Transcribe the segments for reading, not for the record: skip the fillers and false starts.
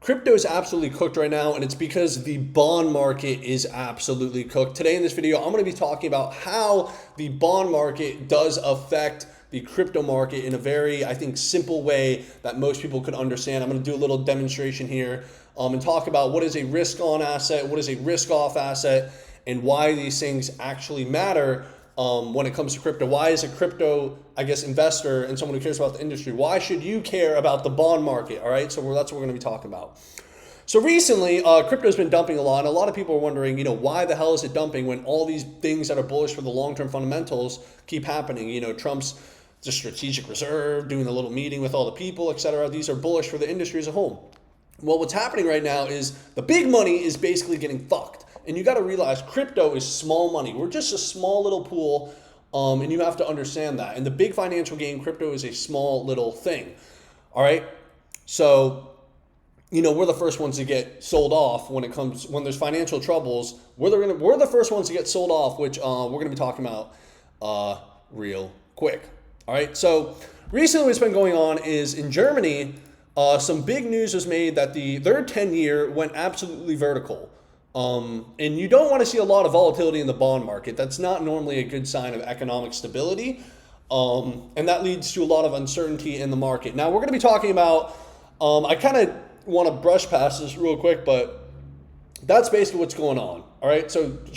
Crypto is absolutely cooked right now, and it's because the bond market is absolutely cooked. Today in this video, I'm going to be talking about how the bond market does affect the crypto market in a very, I think, simple way that most people could understand. I'm going to do a little demonstration here and talk about what is a risk-on asset, what is a risk-off asset, and why these things actually matter when it comes to crypto. Why is a crypto, investor and someone who cares about the industry, why should you care about the bond market? All right, so that's what we're going to be talking about. So recently, crypto has been dumping a lot, and a lot of people are wondering, why the hell is it dumping when all these things that are bullish for the long-term fundamentals keep happening? Trump's the strategic reserve, doing a little meeting with all the people, etc. These are bullish for the industry as a whole. Well, what's happening right now is the big money is basically getting fucked. And you got to realize crypto is small money. We're just a small little pool, and you have to understand that. In the big financial game, crypto is a small little thing. All right? So, we're the first ones to get sold off when there's financial troubles. We're the first ones to get sold off, which we're going to be talking about real quick. All right? So, recently what's been going on is in Germany, some big news was made that their 10-year went absolutely vertical. And you don't want to see a lot of volatility in the bond market. That's not normally a good sign of economic stability. And that leads to a lot of uncertainty in the market. Now, we're going to be talking about, I kind of want to brush past this real quick, but that's basically what's going on. All right. So the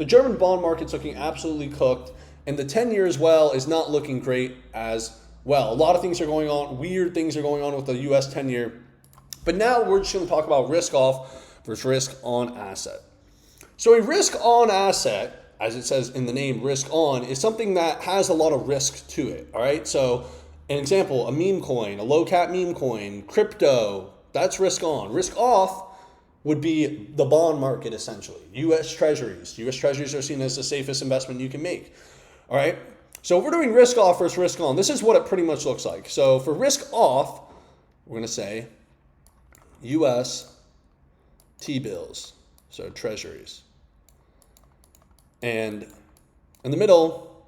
German bond market's looking absolutely cooked. And the 10-year as well is not looking great as well. A lot of things are going on. Weird things are going on with the US 10-year. But now we're just going to talk about risk off versus risk on asset. So a risk on asset, as it says in the name, risk on, is something that has a lot of risk to it. All right. So an example, a meme coin, a low cap meme coin, crypto, that's risk on. Risk off would be the bond market, essentially. US Treasuries. US Treasuries are seen as the safest investment you can make. All right. So if we're doing risk off versus risk on, this is what it pretty much looks like. So for risk off, we're going to say US T-bills, so treasuries. And in the middle,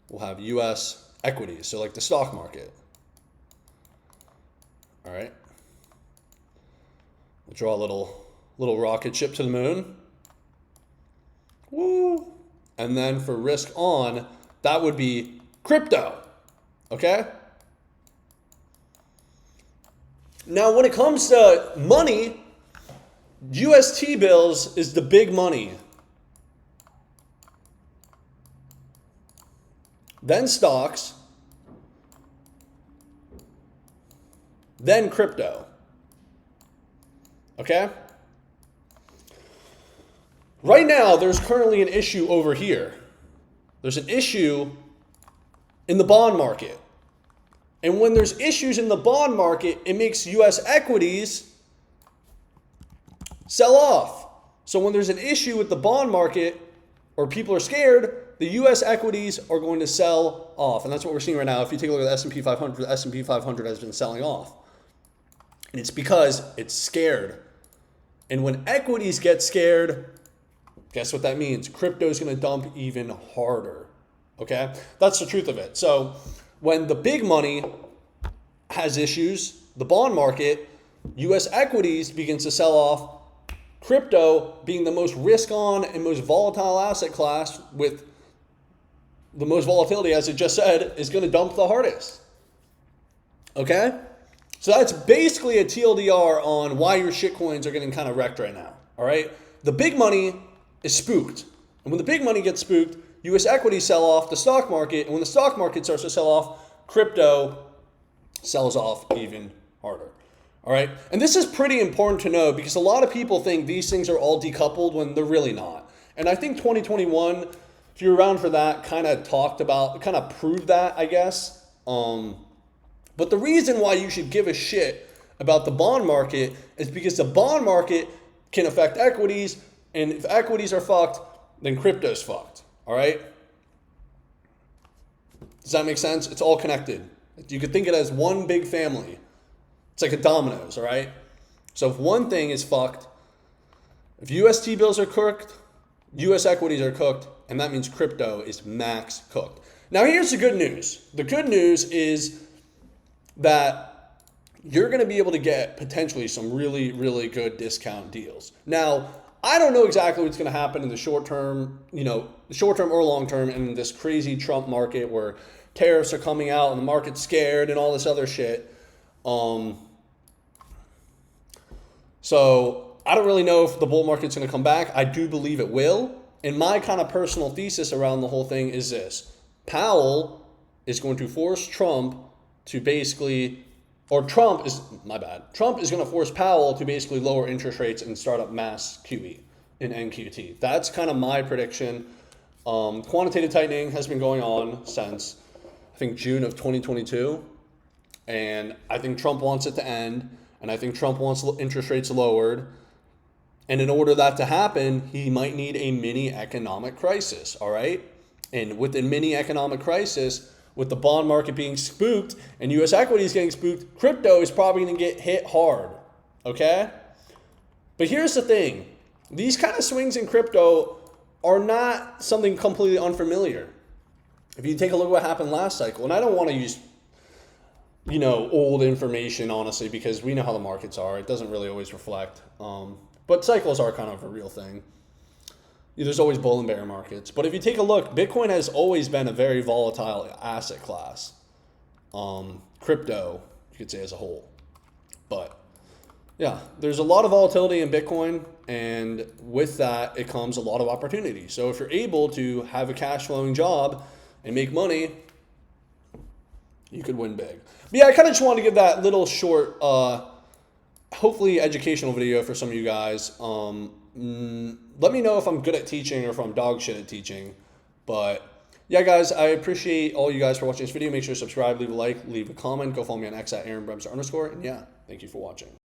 we'll have US equities, so like the stock market. All right. We'll draw a little rocket ship to the moon. Woo! And then for risk on, that would be crypto. Okay? Now, when it comes to money, US T-bills is the big money. Then stocks. Then crypto. Okay? Right now, there's currently an issue over here. There's an issue in the bond market. And when there's issues in the bond market, it makes US equities sell off. So when there's an issue with the bond market or people are scared, the US equities are going to sell off. And that's what we're seeing right now. If you take a look at the S&P 500, the S&P 500 has been selling off. And it's because it's scared. And when equities get scared, guess what that means? Crypto is going to dump even harder. Okay? That's the truth of it. So when the big money has issues, the bond market, US equities begins to sell off. Crypto, being the most risk-on and most volatile asset class with the most volatility, as it just said, is going to dump the hardest. Okay? So that's basically a TLDR on why your shitcoins are getting kind of wrecked right now. All right? The big money is spooked. And when the big money gets spooked, US equities sell off the stock market. And when the stock market starts to sell off, crypto sells off even harder. All right. And this is pretty important to know because a lot of people think these things are all decoupled when they're really not. And I think 2021, if you're around for that, kind of proved that, I guess. But the reason why you should give a shit about the bond market is because the bond market can affect equities. And if equities are fucked, then crypto's fucked. All right. Does that make sense? It's all connected. You could think of it as one big family. It's like a dominoes, all right? So if one thing is fucked, if US T-bills are cooked, US equities are cooked, and that means crypto is max cooked. Now here's the good news. The good news is that you're going to be able to get potentially some really, really good discount deals. Now, I don't know exactly what's going to happen in the short term, the short term or long term in this crazy Trump market where tariffs are coming out and the market's scared and all this other shit. So I don't really know if the bull market's going to come back. I do believe it will. And my kind of personal thesis around the whole thing is this: Powell is going to force Trump to basically, Trump is going to force Powell to basically lower interest rates and start up mass QE and NQT. That's kind of my prediction. Quantitative tightening has been going on since, I think, June of 2022. And I think Trump wants it to end. And I think Trump wants interest rates lowered. And in order that to happen, he might need a mini economic crisis, all right? And with a mini economic crisis, with the bond market being spooked and U.S. equities getting spooked, crypto is probably going to get hit hard, okay? But here's the thing. These kind of swings in crypto are not something completely unfamiliar. If you take a look at what happened last cycle, and I don't want to use, old information, honestly, because we know how the markets are. It doesn't really always reflect. But cycles are kind of a real thing. There's always bull and bear markets. But if you take a look, Bitcoin has always been a very volatile asset class. Crypto, you could say, as a whole. But yeah, there's a lot of volatility in Bitcoin. And with that, it comes a lot of opportunity. So if you're able to have a cash flowing job and make money, you could win big. But yeah, I kind of just wanted to give that little short, hopefully educational video for some of you guys. Let me know if I'm good at teaching or if I'm dog shit at teaching. But yeah, guys, I appreciate all you guys for watching this video. Make sure to subscribe, leave a like, leave a comment. Go follow me on X at @AaronBremser_. And yeah, thank you for watching.